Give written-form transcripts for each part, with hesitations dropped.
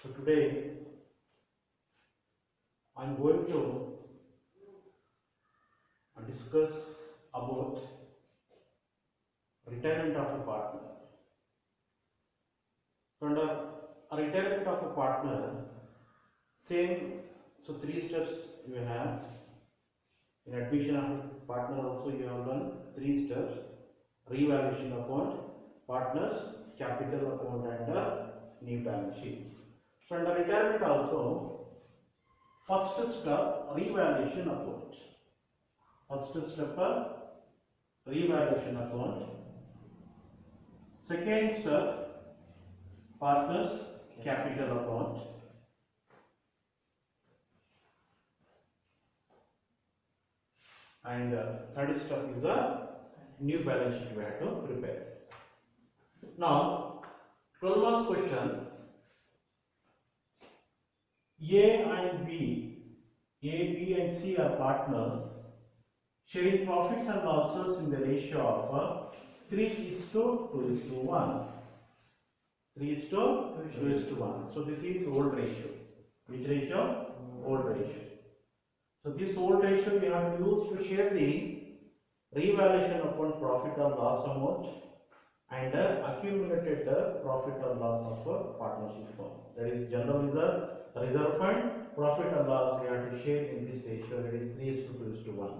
So today I am going to discuss about retirement of a partner. So under a retirement of a partner, same. So three steps you have. In admission of a partner also you have done three steps: revaluation account, partners, capital account, and new balance sheet. So under retirement also, first step revaluation account. First step revaluation account. Second step partners capital account. And third step is a new balance sheet we have to prepare. Now 12 marks question. A and B, A, B and C are partners sharing profits and losses in the ratio of 3:2:1. 3:2:1. So this is old ratio. Which ratio? Old ratio. So this old ratio we have to use to share the revaluation account profit or loss amount and accumulated profit or loss of a partnership firm. That is general reserve fund, profit or loss we have to share in this ratio, that is 3:2:1.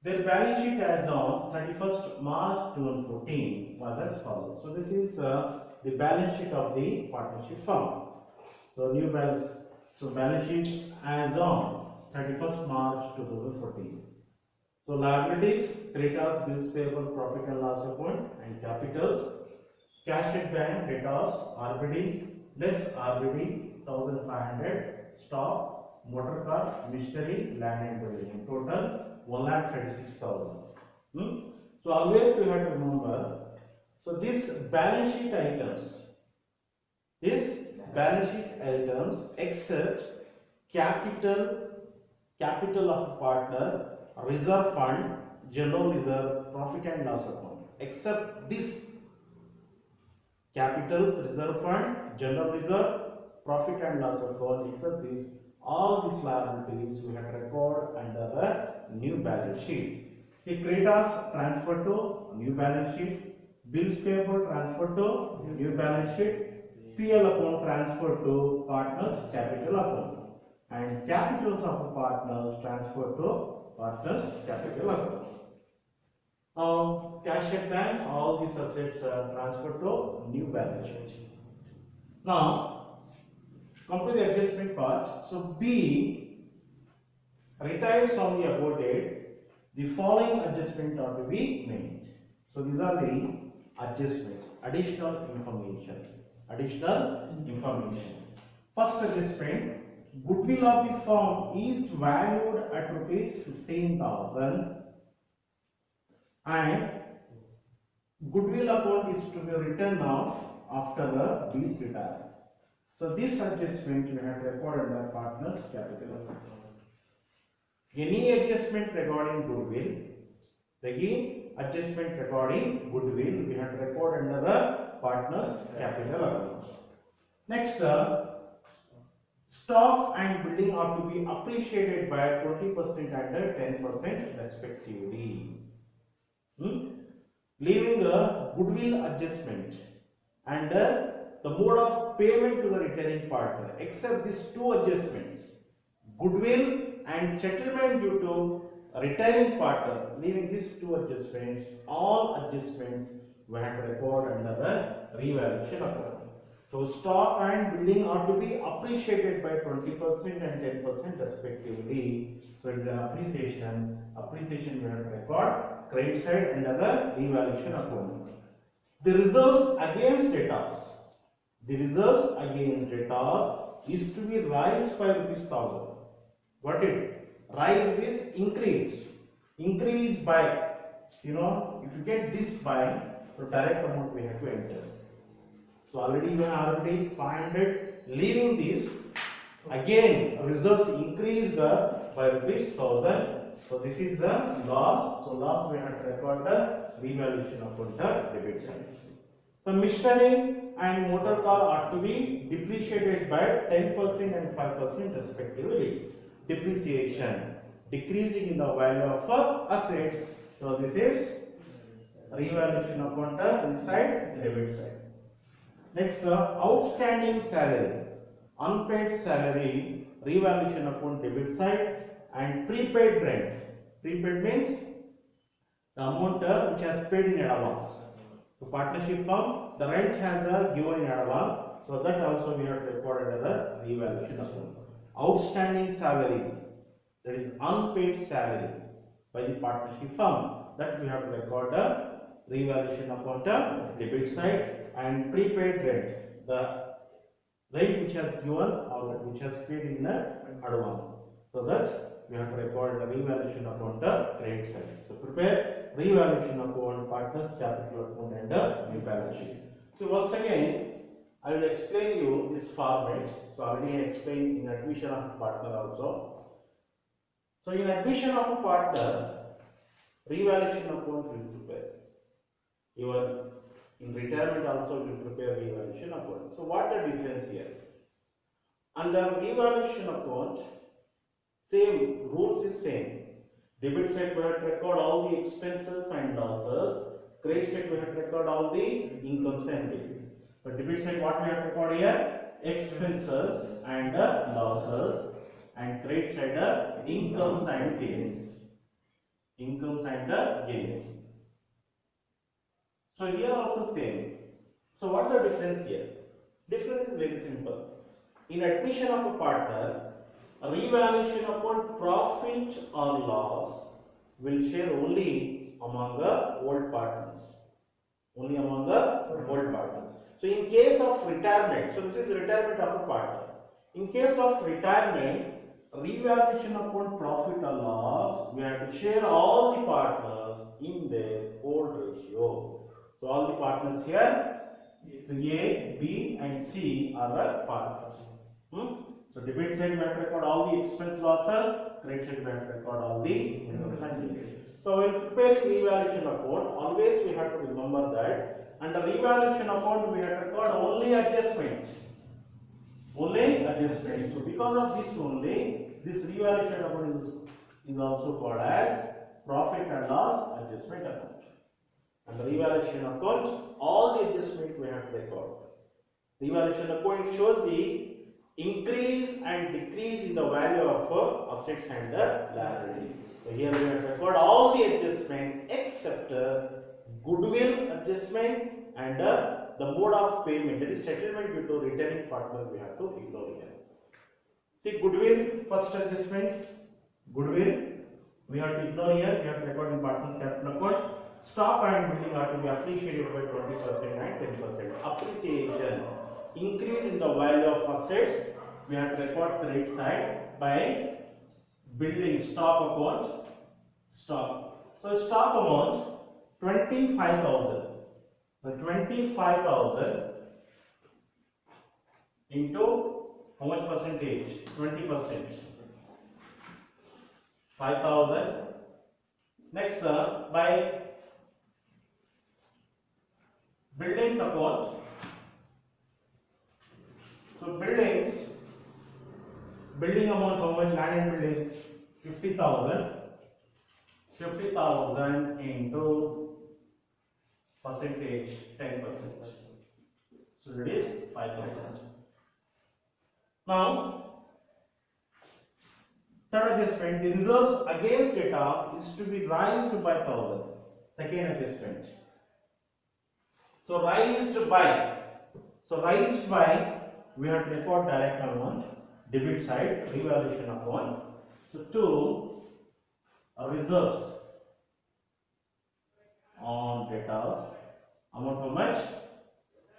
Their balance sheet as on 31st March 2014 was as follows. So this is the balance sheet of the partnership firm. So new balance, so balance sheet as on 31st March 2014. So liabilities, creditors, bills payable, profit and loss account, and capitals, cash at bank, debtors, RBD, less RBD, 1500, stock, motor car, machinery, land and building. Total 1,36,000. So always we have to remember. So this balance sheet items, except capital of partner, reserve fund, general reserve, profit and loss account. Except this capitals, reserve fund, general reserve, profit and loss account, except this, all these liabilities we have to record under the new balance sheet. See, creditors transfer to new balance sheet, bills payable transfer to new balance sheet, PL account transfer to partners capital account, and capitals of partners transfer to partners capital account. Now cash at bank, all these assets are transferred to new balance sheet. Now come to the adjustment part. So B retires on the above date. The following adjustment are to be made. So these are the adjustments, additional information. First adjustment, goodwill of the firm is valued at rupees 15,000 and goodwill account is to be written off after the B's retire. So this adjustment we have to record under partners capital account. Any adjustment regarding goodwill, again adjustment regarding goodwill we have to record under the partners capital account. Next, stock and building are to be appreciated by 20% and 10% respectively. Leaving the goodwill adjustment and the mode of payment to the retiring partner, except these two adjustments, goodwill and settlement due to retiring partner, leaving these two adjustments, all adjustments we have to record under the revaluation account. So stock and building are to be appreciated by 20% and 10% respectively. So it is an appreciation we have to record credit side under the revaluation account. The reserves against debtors. Is to be raised by ₹1,000. What it? Rise is increased. Increase by, if you get this by, so direct amount we have to enter. So already you have 500. Leaving this, again reserves increased by ₹1,000. So this is the loss. So loss we have to record the revaluation account the debit side. So machinery and motor car are to be depreciated by 10% and 5% respectively. Depreciation, decreasing in the value of assets. So this is revaluation account this side, debit side. Next, outstanding salary, unpaid salary, revaluation account debit side, and prepaid rent. Prepaid means the amount which has paid in advance. So partnership firm, the rent has given in advance, so that also we have to record as a revaluation account. Outstanding salary, that is unpaid salary by the partnership firm, that we have to record the revaluation account debit side, and prepaid rent, the rent which has given or which has paid in advance, so that we have to record the revaluation account credit side. So prepare revaluation account, partners capital account, and the balance sheet. So once again I will explain you this format. So already I explained in admission of a partner also. So in admission of a partner, revaluation account will prepare. Even in retirement also will prepare revaluation account. So what the difference here? Under revaluation account, same rules is same. Debit side we have to record all the expenses and losses. Credit side we have to record all the incomes and gains. But debit side what we have to record here? Expenses and losses, and credit side incomes and gains. Incomes and gains. So here also same. So what is the difference here? Difference is very simple. In admission of a partner, a revaluation account profit or loss will share only among the old partners. Only among the old partners. So in case of retirement, so this is retirement of a partner. In case of retirement, revaluation account profit or loss, we have to share all the partners in their old ratio. So all the partners here, so A, B and C are the partners. So debit side we have to record all the expense losses, credit side we have to record all the incomes and gains. So when preparing revaluation account, always we have to remember that under revaluation account we have to record only adjustments. Only adjustments. So because of this only, this revaluation account is also called as profit and loss adjustment account. And the revaluation account, all the adjustment we have to record. Revaluation account shows the increase and decrease in the value of assets and liability. So here we have to record all the adjustment except goodwill adjustment and the mode of payment, that is settlement due to returning partner, we have to ignore here. See goodwill, first adjustment, goodwill we have to ignore here, we have to record in partners capital account. Stock and building are to be appreciated by 20% and 10%. Appreciation, increase in the value of assets, we have to record credit side by building stock account, stock. So stock amount 25,000. So 25,000 into how much percentage? 20%. 5,000. Next by buildings account. So building amount how much? Land and building 50,000. 50,000 into percentage 10%. So it is 5,000. Now third adjustment, the reserves against debtors is to be raised by 1,000. Second adjustment. So raised by. So raised by, we have to record direct amount, debit side, revaluation account. So to reserves on debtors, amount how much?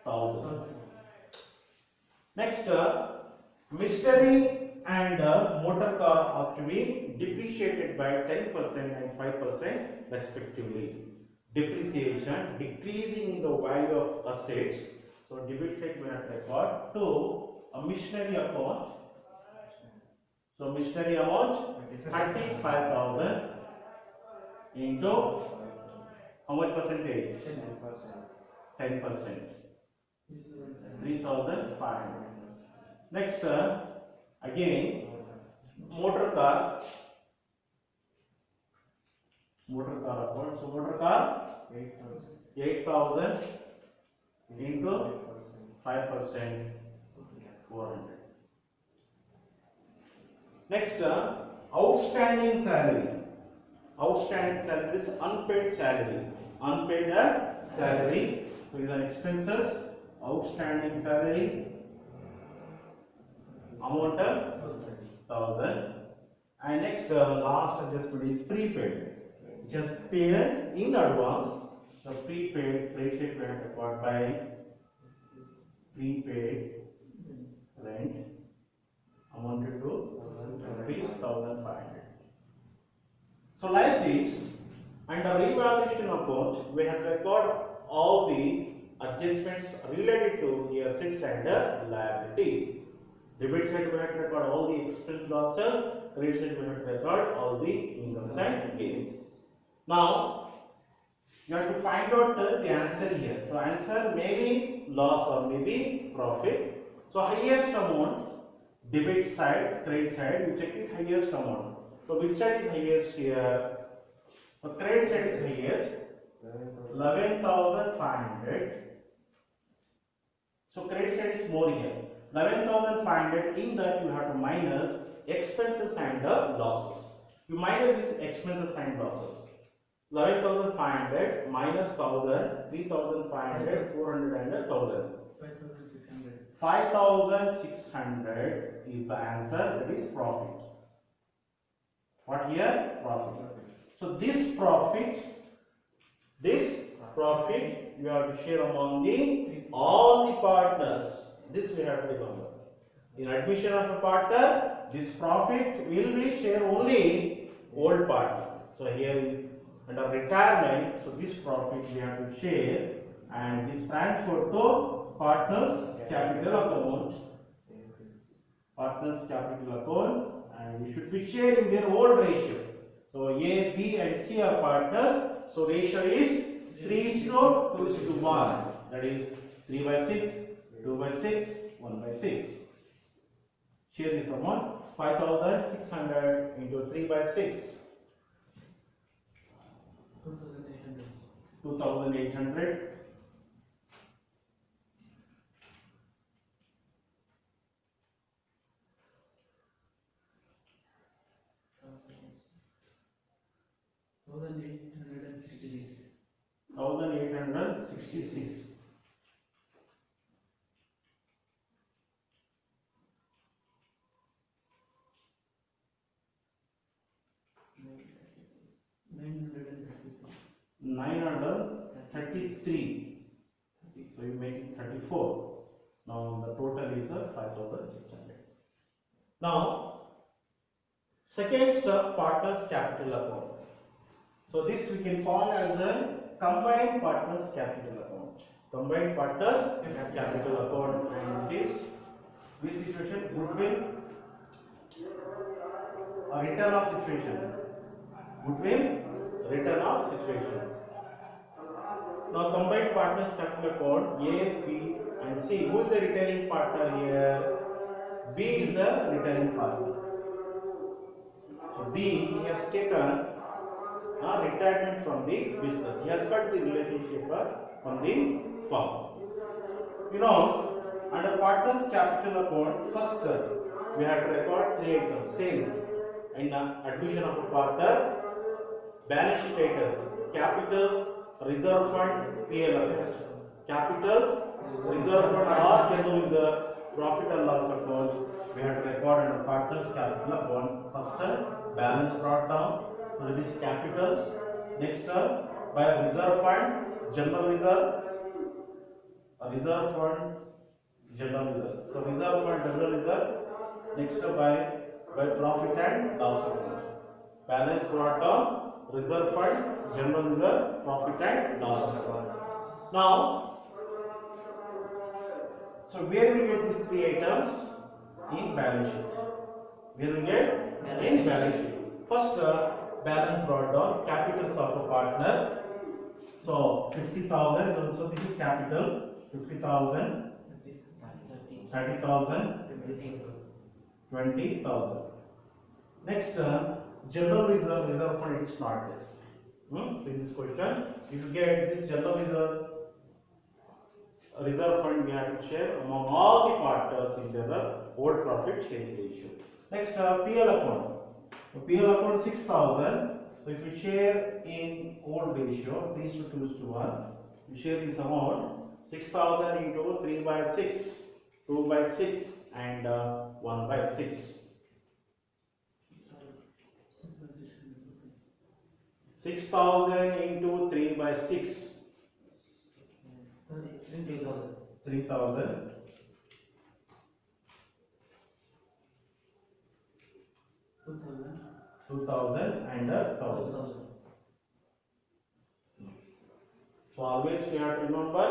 1,000. Next, machinery and motor car are to be depreciated by 10% and 5% respectively. Depreciation, decreasing in the value of assets. So debit side we have to record to a machinery account. So machinery amount 35,000 into how much percentage? 10%. 3,500. Next, again, motor car account. So motor car 8,000 into 5%, 400. Next, outstanding salary. Outstanding salary is unpaid salary. Unpaid salary. So these are expenses. Outstanding salary amount of 1,000. And next, last adjustment is prepaid. Just paid in advance. So prepaid credit we have required by prepaid rent amounted to rupees 1,500. So like this, under revaluation account, we have recorded all the adjustments related to the assets and liabilities. Debit side we have to record all the expense losses, credit side we have to record all the incomes and gains. Now, you have to find out the answer here. So, answer may be loss or may be profit. So, highest amount, debit side, credit side, you check it highest amount. So, which side is highest here? So, credit side is highest, 11,500. So, credit side is more here. 11,500, in that you have to minus expenses and losses. You minus these expenses and losses. 11,500 minus 1,000, 3,500, 400 and 1,000. 5,600. 5,600 is the answer, that is profit. What here? Profit. So this profit you have to share among all the partners. This we have to remember. In admission of a partner, this profit will be shared only old partner. So here under retirement, so this profit we have to share, and this transfer to partners capital account. Partners capital account, and we should be sharing their old ratio. So A, B and C are partners. So ratio is 3:2:1. That is 3/6, 2/6, 1/6. Share this amount 5,600 into 3/6. 2,800. 2,800. $1,866. 1,866. $933. So you make it 34. Now the total is 5,600. Now, second step, partners capital account. So this we can call as a combined partners capital account. Combined partners capital account, and this situation goodwill or return of situation. Goodwill, return of situation. Now combined partners capital account, A, B and C. Who is the retaining partner here? B is a retaining partner. So B, he has taken retirement from the business. He has cut the relationship from the firm. You know, under partners capital account, first we have to record 3 items. Same in admission of a partner, balance sheet items, capitals, reserve fund, PL account. Capitals, reserve fund or general reserve, profit and loss account. We have to record under partners capital account. First balance brought down. So that is capitals. Next by reserve fund, general reserve, reserve fund, general reserve. So reserve fund, general reserve. Next by profit and loss account. Balance brought down, reserve fund, general reserve, profit and loss account. Now, so where we get these 3 items? In balance sheet. Where we get? In balance sheet. First, balance brought down, capitals of a partner. So 50,000. So this is capital. 50,000, 30,000, 20,000. Next, general reserve fund is not there. So in this question, if you get this general reserve fund, we have to share among all the partners in the old profit sharing ratio. Next, PL account. So PL account 6,000. So if you share in old ratio 3:2:1, you share this amount 6,000 into 3/6, 2/6, and 1/6. 6,000 into 3/6, 3,000. 2,000 and 1,000. So always we have to remember,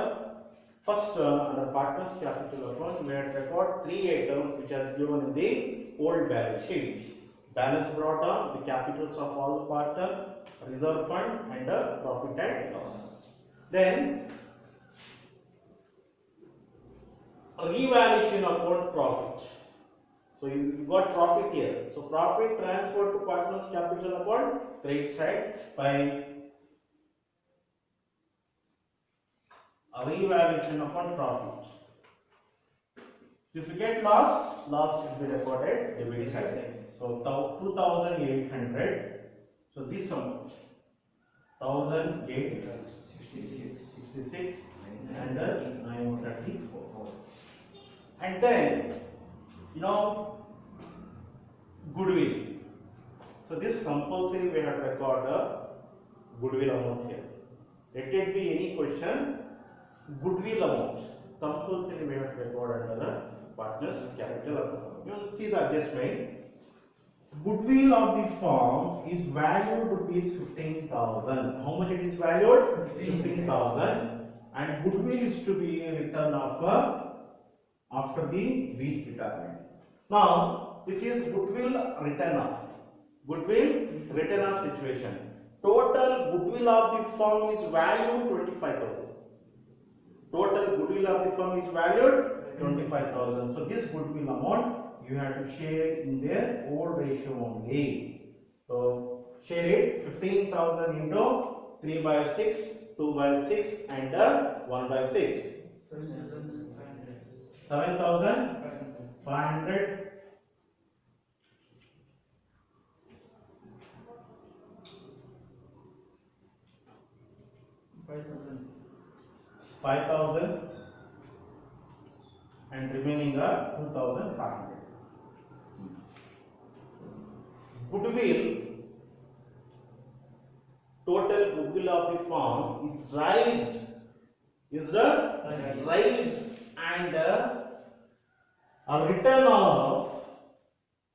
first under partners capital account we have to record three items which are given in the old balance sheet. Balance brought down, the capitals of all the partners, reserve fund, and profit and loss. Then revaluation account profit. So you got profit here. So profit transferred to partners capital account, credit side, by a revaluation account profit. So if you get loss will be recorded debit side. So 2,800. So this amount 1,866 and 934. And then goodwill. So this compulsory we have to record a goodwill amount here. Let it be any question, goodwill amount compulsory we have to record under the partners capital account. You will see the adjustment. Goodwill of the firm is valued rupees 15,000. How much it is valued? 15,000. And goodwill is to be written off after the lease retirement. Now, this is goodwill written off. Goodwill written off situation. Total goodwill of the firm is valued 25,000. Total goodwill of the firm is valued 25,000. So this goodwill amount you have to share in their old ratio only. So share it 15,000 into 3/6, 2/6, and 1/6. 7,500. 5,000 and remaining are 2,500. Goodwill, total goodwill of the firm is raised and a written off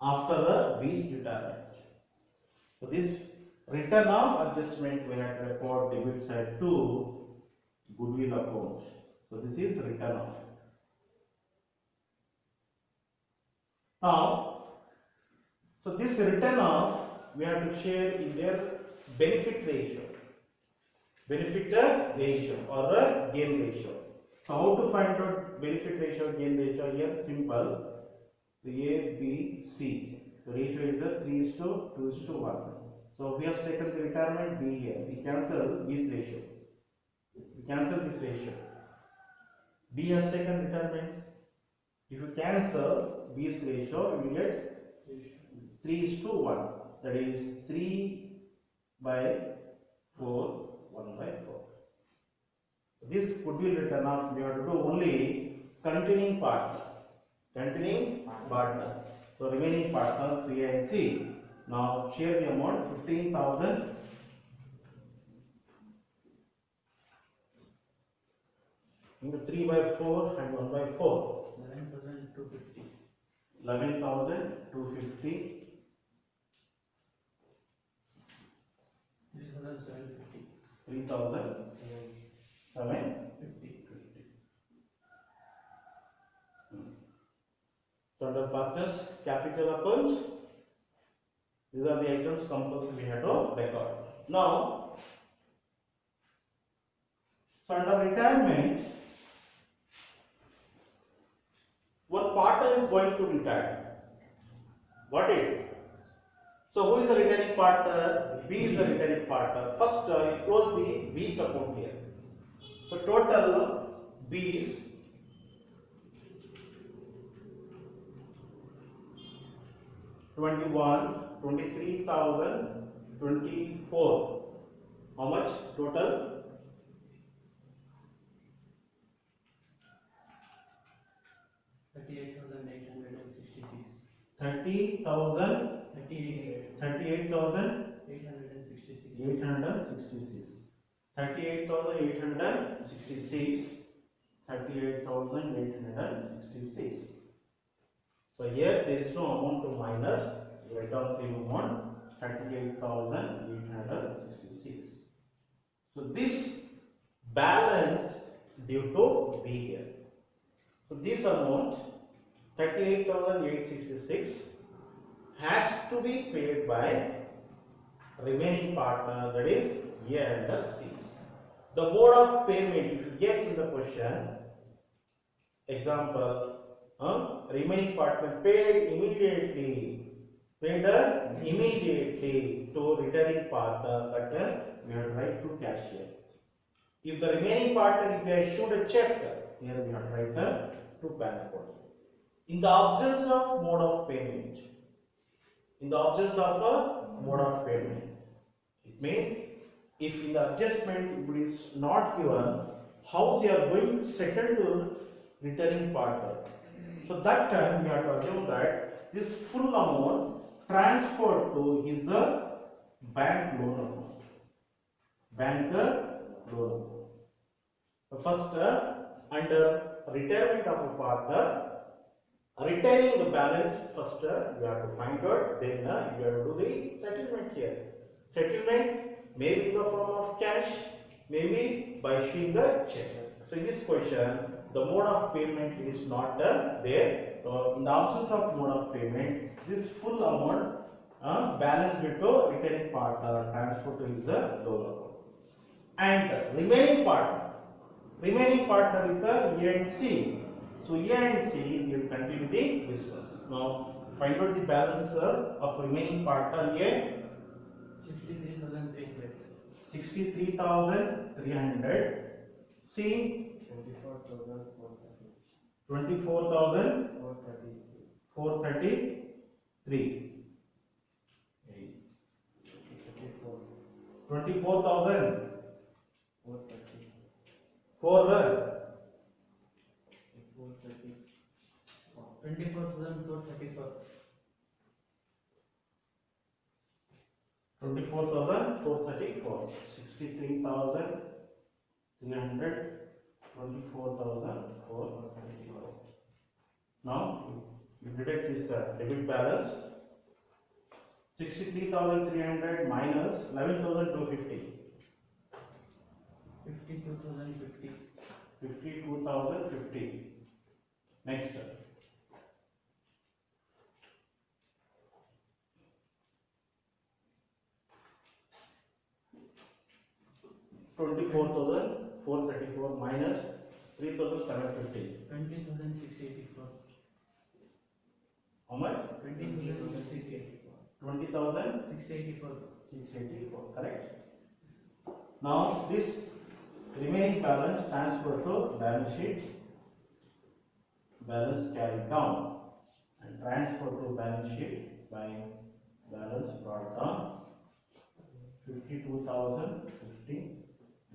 after the lease retirement. So this written off adjustment we have to record debit side to goodwill account. So this is written off. Now, so this written off we have to share in their benefit ratio or a gain ratio. So how to find out benefit ratio, gain ratio? Here simple. So A, B, C. So ratio is the 3:2:1. So we have taken the retirement B here. We cancel this ratio. B has taken retirement. If you cancel B's ratio, you will get 3:1. That is 3/4, 1/4. This goodwill written off we have to do only continuing partner. So remaining partners C and C. Now share the amount 15,000 into 3/4 and 1/4. 11,250. 11,250. 3,750. 3,750. So under partners capital accounts, these are the items compulsory we have to record. Now, so under retirement, going to retire. Got it? So who is the returning partner? B is the returning partner. First, you close the B account here. So total B is 21, 23,000, 24. How much total? 38,866. 30,000, 38,866. 38,866. 38,866. 38,866. So here there is no amount to minus. Write down same amount. 38,866. So this balance due to B here. So this amount 38,866 has to be paid by remaining partner, that is A and C. The mode of payment, if you get in the question, example, remaining partner paid immediately to returning partner, but we have to write to cashier. If the remaining partner, if they issued a check, here we have to write to bank account. In the absence of mode of payment, it means if in the adjustment it is not given, how they are going to settle to returning partner. So that time we have to assume that this full amount transferred to his bank loan account. First, under retirement of a partner, retaining the balance first you have to find out, then you have to do the settlement here. Settlement may be in the form of cash, maybe by issuing a check. So in this question, the mode of payment is not there. So in the absence of mode of payment, this full amount balance due to returning partner transferred to his loan account. And remaining partner is A and C. So A and C will continue the business. Now find out the balance of remaining partner A. 63,300. 63,300. C. 24,433. 24,000. 24,434. 24,434. 63,300. 24,434. Now you deduct this debit balance. 63,300 minus 11,250. 52,050. 52,050. Next. 24,434 minus 3,750. 20,684. How much? 20,684. 20,684. 684. Correct. Now this remaining balance transferred to balance sheet. Balance carried down and transferred to balance sheet by balance brought down. 52,050.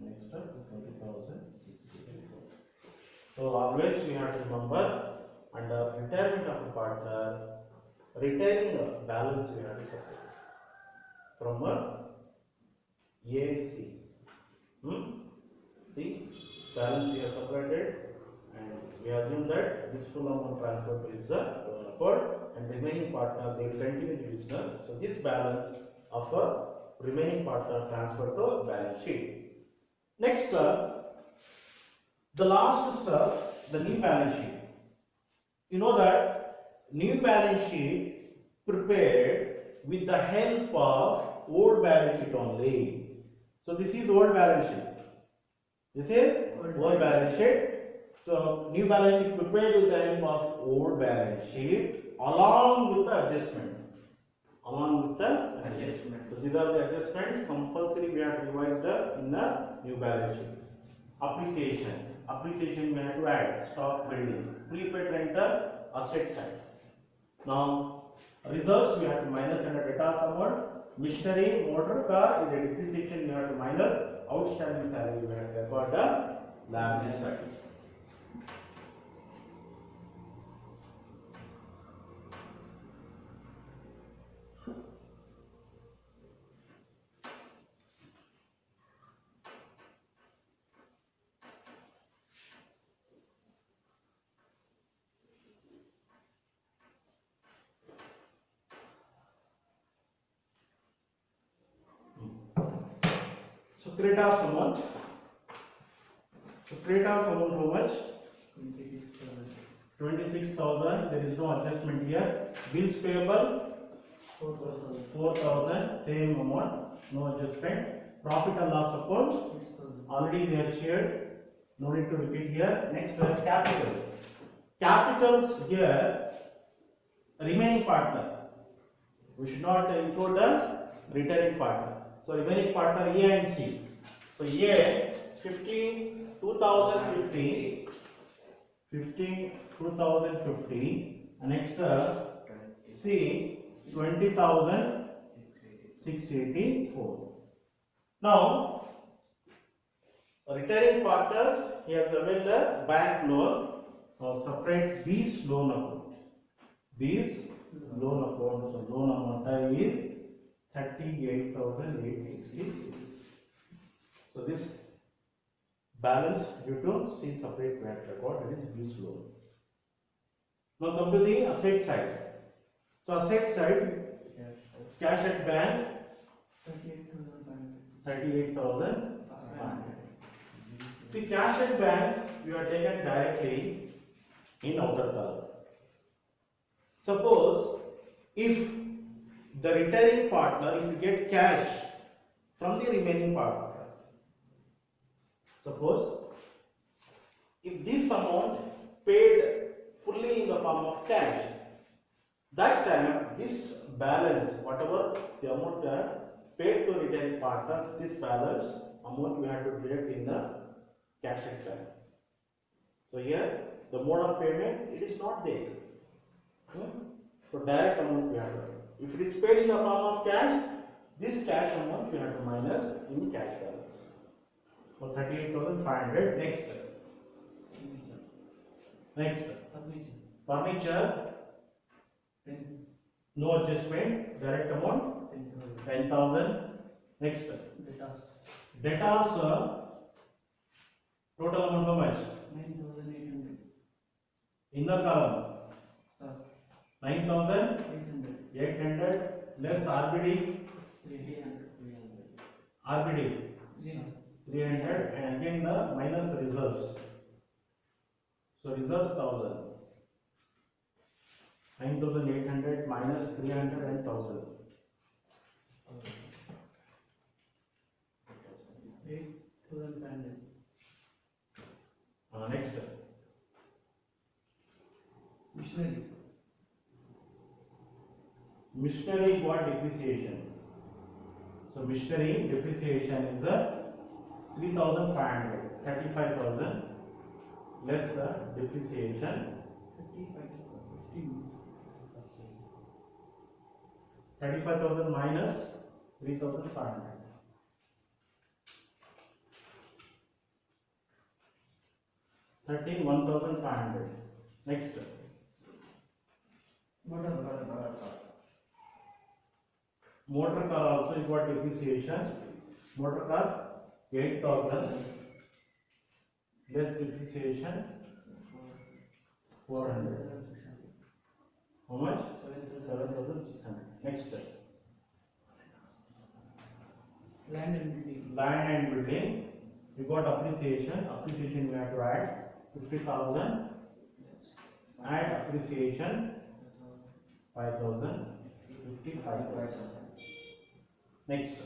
Next up 20,684. So always we have to remember, under retirement of a partner, retaining balance we have to separate from AC. See, balance we have separated, and we assume that this full amount transferred to is the loan account, and remaining partner they will continue the business. So this balance of a remaining partner transferred to balance sheet. Next, the last step, the new balance sheet. You know that new balance sheet prepared with the help of old balance sheet only. So this is old balance sheet. This is old balance sheet. So new balance sheet prepared with the help of old balance sheet along with the adjustment. Along with the adjustment. So these are the adjustments compulsory we have to revise in the new balance sheet. Appreciation. Appreciation we have to add stock building. Prepaid rental asset side. Now reserves we have to minus under debtors amount. Machinery, motor car is a depreciation we have to minus. Outstanding salary we have to record the liability side. So creditors amount. So creditors amount how much? 26,000. 26,000. There is no adjustment here. Bills payable 4,000. 4,000. Same amount. No adjustment. Profit and loss account 6,000. already they are shared. No need to repeat here. Next capitals. Capitals here. Remaining partner. We should not include the returning partner. So remaining partner A and C. So A 2050, 2050. Next C 20,684. Now returning partners he has availed a bank loan. Now separate B's loan account. B's loan account. So loan amount is 38,866. So this balance due to C separate bank record, that is B's loan. Now come to the asset side. So asset side, cash at bank 38,500. See, cash at bank you are taken directly in outer column. Suppose if the returning partner, if you get cash from the remaining partner, suppose if this amount paid fully in the form of cash, that time this balance, whatever the amount paid to returning partner, this balance amount we have to deduct in the cash at bank. So here the mode of payment it is not there. So direct amount we have to. If it is paid in the form of cash, this cash amount we have to minus in cash balance. So 38,500. Next. Furniture. No adjustment. Direct amount 10,000. Next. Debtors. Total amount how much? 9,800. Inner column. 9,800 800. less RBD. 300. RBD 300 and again the minus reserves. So reserves 1,000. 9,800 minus 300 and 1,000. 8,500. Next. Machinery. Machinery got depreciation. So machinery depreciation is 3,500. 35,000 less the depreciation. 35,000 minus 3,500. 1,500. Next. Motor car also is got depreciation. Motor car 8,000 less depreciation 400. How much? 7,600. Next. Land and building. Land and building. We got appreciation. Appreciation we have to add 50,000. Add appreciation 5,000. 55,000. Next.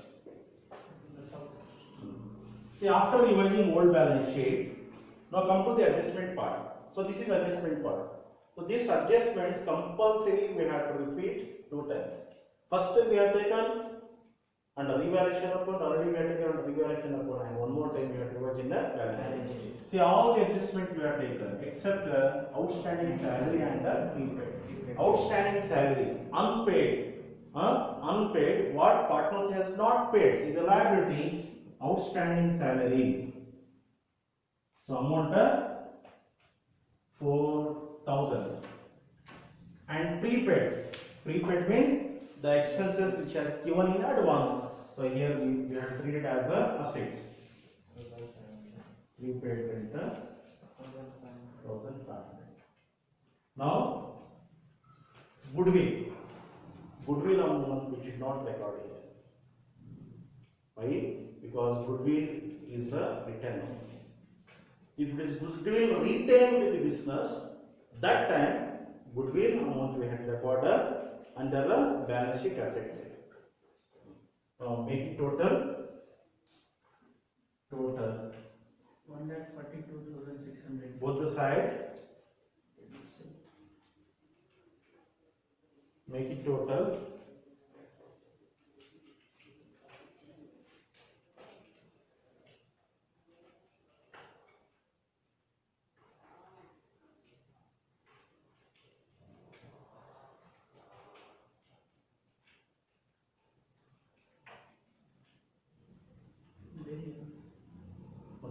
See, after revising old balance sheet, Now come to the adjustment part. So this is adjustment part. So these adjustments compulsory we have to repeat 2 times. First we have taken under revaluation account, already we have taken under revaluation account, and one more time we have to revise in the balance sheet. See all the adjustments we have taken except outstanding salary and prepaid. Outstanding salary, unpaid, unpaid. What partners has not paid is a liability. Outstanding salary. So amount 4,000. And prepaid. Prepaid means the expenses which has given in advance. So here we have to treat it as a assets. Prepaid rental 1,500. Now goodwill. Goodwill amount we should not record here. Why? Because goodwill is a return. If it is goodwill retained with the business, that time goodwill amount we have to record under the balance sheet assets. Make it total 1,42,600. both the side. Make it total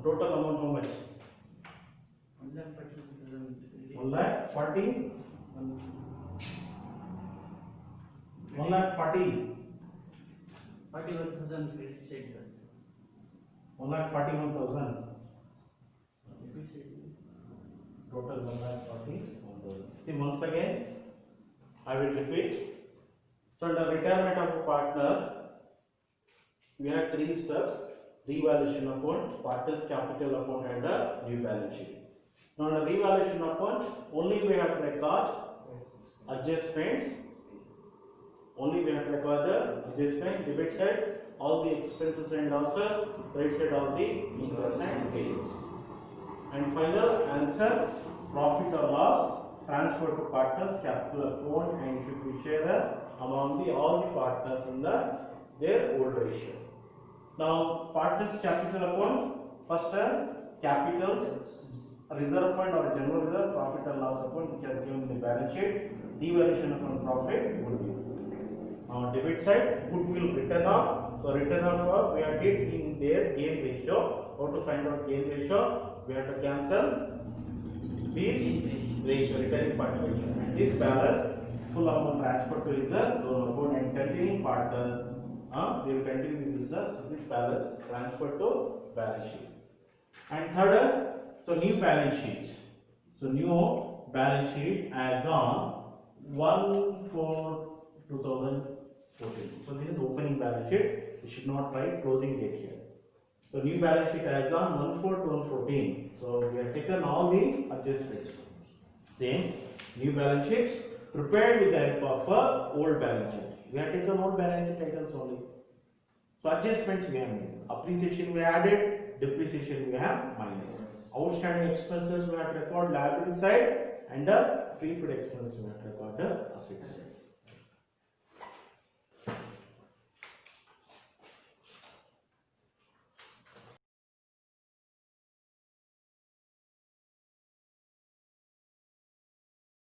total amount how much? 1,42,000. 1,40,000. 1,40,000. 41,000 credit side. 1,41,000. Debit side. Total 1,41,000. See once again, I will repeat. So under retirement of a partner, we have 3 steps: revaluation account, partners capital account, and a new balance sheet. Now under revaluation account, only we have to record adjustments. Only we have to record the adjustment, debit side, all the expenses and losses, credit side, all the incomes and gains. And final answer, profit or loss transfer to partners capital account and should be shared among all the partners in their old ratio. Now partners capital account, first capitals, reserve fund or general reserve, profit or loss account which has given in the balance sheet, devaluation account, profit, goodwill. Debit side, goodwill written off. So written off we have did in their gain ratio. How to find out gain ratio? We have to cancel this ratio, returning part ratio. And this balance, full amount transferred to reserve, loan account, and continuing partner. They will continue the business. So this balance transferred to balance sheet. And third, so new balance sheet. So new balance sheet as on 1/4/2014. So this is opening balance sheet. We should not write closing date here. So new balance sheet as on 1/4/2014. So we have taken all the adjustments. Same new balance sheet prepared with the help of old balance sheet. We have taken old balance sheet items only. So adjustments we have made. Appreciation we added, depreciation we have minus. Outstanding expenses we have to record liability side, and prepaid expenses we have to record the asset side.